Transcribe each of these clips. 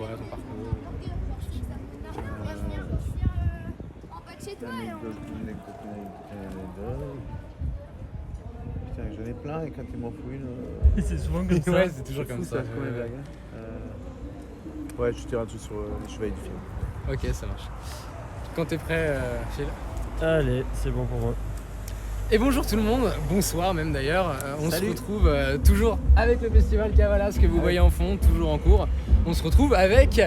quoi ton parcours? Anecdote. Putain, j'en ai plein et quand il m'en faut une. C'est souvent comme ça. Ouais, c'est toujours comme ça. Ouais, je tire un truc sur les chevaliers du film. Ok, ça marche. Quand t'es prêt, Phil? Allez, c'est bon pour moi. Et bonjour tout le monde, bonsoir même d'ailleurs. On Salut. se retrouve toujours avec le festival Cavalas que vous voyez en fond, toujours en cours. On se retrouve avec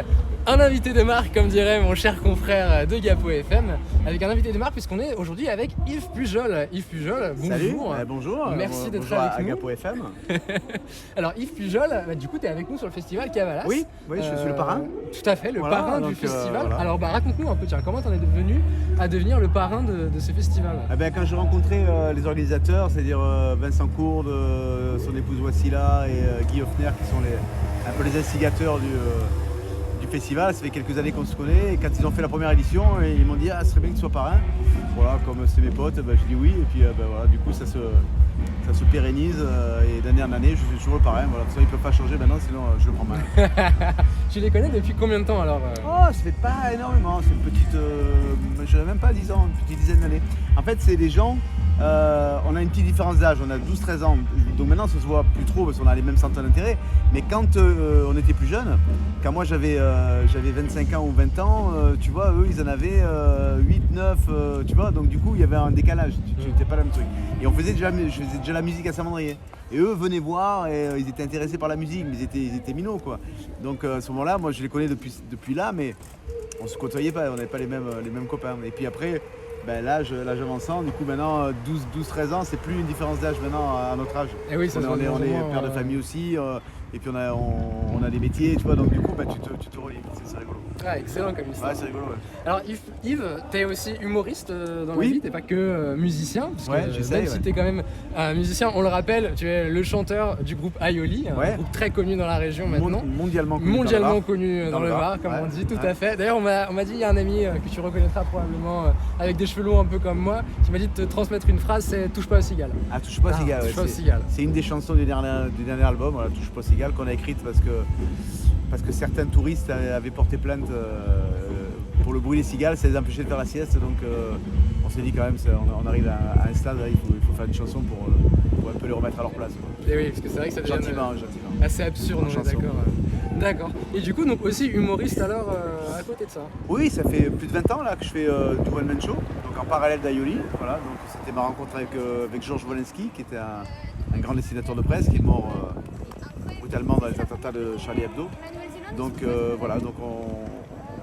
un invité de marque, comme dirait mon cher confrère de Gapo FM. Avec un invité de marque puisqu'on est aujourd'hui avec Yves Pujol. Yves Pujol, bonjour. Salut, bonjour. Merci d'être bonjour avec à nous. Gapo FM. Alors Yves Pujol, du coup tu es avec nous sur le festival Cavalas. Oui, je suis le parrain. Tout à fait, le Voilà, parrain du donc, festival. voilà. Alors raconte-nous un peu, tiens, comment t'en es devenu à devenir le parrain de ce festival? Quand j'ai rencontré les organisateurs, c'est-à-dire Vincent Courde, son épouse Wassila et Guy Hoffner, qui sont un peu les instigateurs du festival, ça fait quelques années qu'on se connaît, et quand ils ont fait la première édition, ils m'ont dit « Ah, ce serait bien que tu sois parrain ». Voilà, comme c'est mes potes, j'ai dit oui, et puis voilà, du coup ça se pérennise, et d'année en année, je suis toujours le parrain. Voilà, ça, ils ne peuvent pas changer maintenant, sinon je le prends mal. Tu les connais depuis combien de temps alors? Oh, ça fait pas énormément, c'est une petite, je n'avais même pas 10 ans, une petite dizaine d'années. En fait, c'est des gens, on a une petite différence d'âge, on a 12-13 ans, donc maintenant ça se voit plus trop parce qu'on a les mêmes centres d'intérêt, mais quand on était plus jeunes, quand moi j'avais 25 ans ou 20 ans, tu vois, eux ils en avaient 8, 9, tu vois, donc du coup il y avait un décalage, tu n'étais pas le même truc. Et je faisais déjà la musique à Saint-Mandrier. Et eux venaient voir et ils étaient intéressés par la musique, mais ils étaient minots quoi. Donc à ce moment-là, moi je les connais depuis là, mais on se côtoyait pas, on n'avait pas les mêmes copains. Et puis après, l'âge avançant, du coup maintenant 12-13 ans, c'est plus une différence d'âge maintenant à notre âge. Et oui, ça on est père de famille aussi, et puis on a des métiers, tu vois, donc du coup tu te relis, c'est rigolo. Ah, excellent comme histoire. Ouais, c'est rigolo, ouais. Alors Yves, t'es aussi humoriste dans la Oui. vie, t'es pas que musicien, parce Ouais, que j'essaye, même si ouais. t'es quand même un musicien, on le rappelle, tu es le chanteur du groupe Aioli, Ouais. un groupe très connu dans la région maintenant. Mondialement connu. Mondialement connu dans le Var, Var, comme ouais. on dit, tout Ouais. à fait. D'ailleurs, on m'a dit, il y a un ami que tu reconnaîtras probablement, avec des cheveux longs un peu comme moi, qui m'a dit de te transmettre une phrase, c'est « touche pas au cigale ». Ah, touche pas au cigale, touche ouais, pas au cigale. c'est une des chansons du dernier album, voilà, touche pas au cigale, qu'on a écrite parce que certains touristes avaient porté plainte pour le bruit des cigales, ça les empêchait de faire la sieste, donc on s'est dit quand même, on arrive à un stade, là, il faut faire une chanson pour un peu les remettre à leur place, quoi. Et oui, parce que c'est vrai que ça devient Gentiment. assez absurde, on est chanson. d'accord. D'accord. Et du coup, donc aussi humoriste alors à côté de ça. Oui, ça fait plus de 20 ans là que je fais du One Man Show, donc en parallèle d'Aioli. Voilà, donc c'était ma rencontre avec Georges Wolinski, qui était un grand dessinateur de presse, qui est mort brutalement dans les attentats de Charlie Hebdo. Donc voilà, donc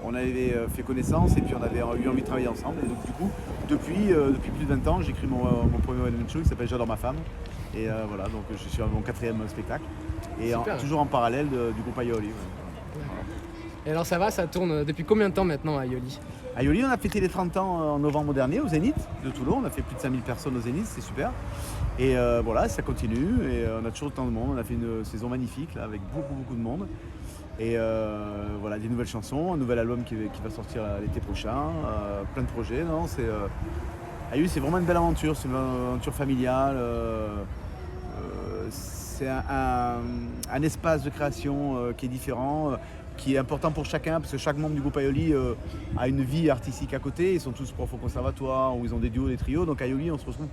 on avait fait connaissance et puis on avait eu envie de travailler ensemble. Et donc du coup, depuis plus de 20 ans, j'écris mon premier One Man Show qui s'appelle J'adore ma femme. Et voilà, donc je suis à mon 4e spectacle. Et Super. toujours en parallèle du groupe Aioli. Ouais. Et alors ça va, ça tourne depuis combien de temps maintenant à Aioli? À Aioli, on a fêté les 30 ans en novembre dernier au Zénith de Toulon. On a fait plus de 5000 personnes au Zénith, c'est super. Et voilà, ça continue et on a toujours autant de monde. On a fait une saison magnifique là, avec beaucoup de monde. Et voilà, des nouvelles chansons, un nouvel album qui va sortir l'été prochain, plein de projets. Non, Aioli, c'est vraiment une belle aventure, c'est une aventure familiale. C'est un espace de création qui est différent, qui est important pour chacun, parce que chaque membre du groupe Aioli a une vie artistique à côté. Ils sont tous profs au conservatoire, ou ils ont des duos, des trios. Donc à Aioli, on se retrouve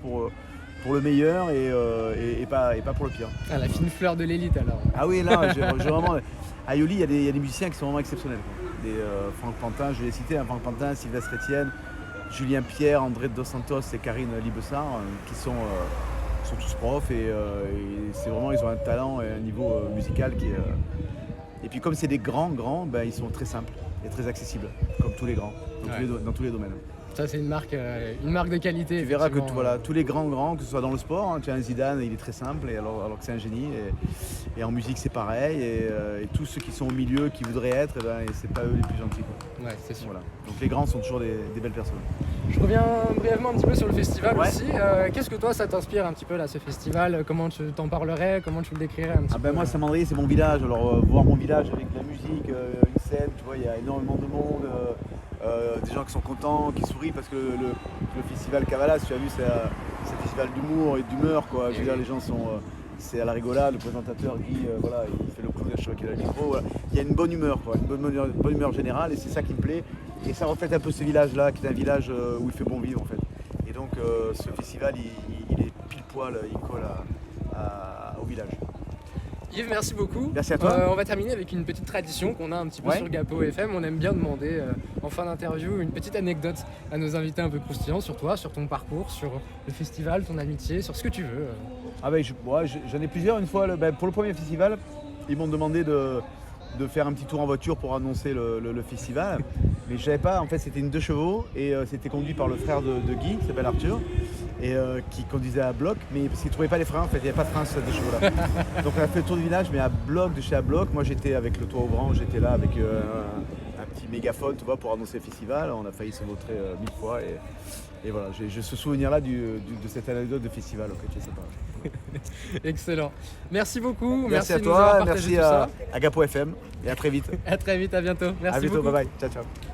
pour le meilleur et pas pour le pire. Ah, la fine fleur de l'élite alors. Ah oui, là, j'ai vraiment... À Aioli, il y a des musiciens qui sont vraiment exceptionnels, quoi. Franck Pantin, je l'ai cité, hein, Franck Pantin, Sylvestre Etienne, Julien Pierre, André Dos Santos et Karine Libessard, qui sont tous profs et c'est vraiment, ils ont un talent et un niveau musical qui est... Et puis comme c'est des grands, ils sont très simples et très accessibles, comme tous les grands, dans tous les domaines. Ça c'est une marque de qualité. Tu verras que effectivement. tous les grands, que ce soit dans le sport, hein, tu as un Zidane, il est très simple, alors que c'est un génie. Et en musique c'est pareil, et tous ceux qui sont au milieu, qui voudraient être, c'est pas eux les plus gentils, quoi. Ouais, c'est sûr. Voilà. Donc les grands sont toujours des belles personnes. Je reviens brièvement un petit peu sur le festival Ouais. aussi. Qu'est-ce que toi ça t'inspire un petit peu là, ce festival? Comment tu t'en parlerais? Comment tu le décrirais un petit peu? Moi, Saint-Mandrier, c'est mon village. Alors voir mon village avec de la musique, une scène, tu vois, il y a énormément de monde. Des gens qui sont contents, qui sourient parce que le festival Cavalas, tu as vu, c'est un festival d'humour et d'humeur, quoi. Je veux dire, les gens sont, c'est à la rigolade. Le présentateur Guy, voilà, il fait le coup de je vois qu'il a le micro. Voilà. Il y a une bonne humeur, quoi, bonne humeur générale et c'est ça qui me plaît. Et ça reflète un peu ce village-là, qui est un village où il fait bon vivre en fait. Et donc ce festival, il est pile poil, il colle au village. Yves, merci beaucoup. Merci à toi. On va terminer avec une petite tradition qu'on a un petit peu sur Gapo FM. On aime bien demander en fin d'interview une petite anecdote à nos invités un peu croustillants sur toi, sur ton parcours, sur le festival, ton amitié, sur ce que tu veux. Ah ben, j'en ai plusieurs. Une fois, pour le premier festival, ils m'ont demandé de faire un petit tour en voiture pour annoncer le festival. Mais je savais pas, en fait c'était une 2 chevaux et c'était conduit par le frère de Guy, qui s'appelle Arthur, et qui conduisait à bloc, mais parce qu'il ne trouvait pas les freins, en fait il n'y avait pas de freins sur ces 2 chevaux là. Donc on a fait le tour du village, mais à bloc, de chez à bloc. Moi j'étais avec le toit ouvrant, j'étais là avec un petit mégaphone, tu vois, pour annoncer le festival. On a failli se vautrer 1000 fois et voilà, j'ai ce souvenir là de cette anecdote de festival, en fait, je sais pas. Excellent. Merci beaucoup. Merci à de nous avoir toi, partagé merci tout ça. à Gapo FM et à très vite. À très vite, à bientôt. Merci à bientôt, beaucoup. bye bye, ciao ciao.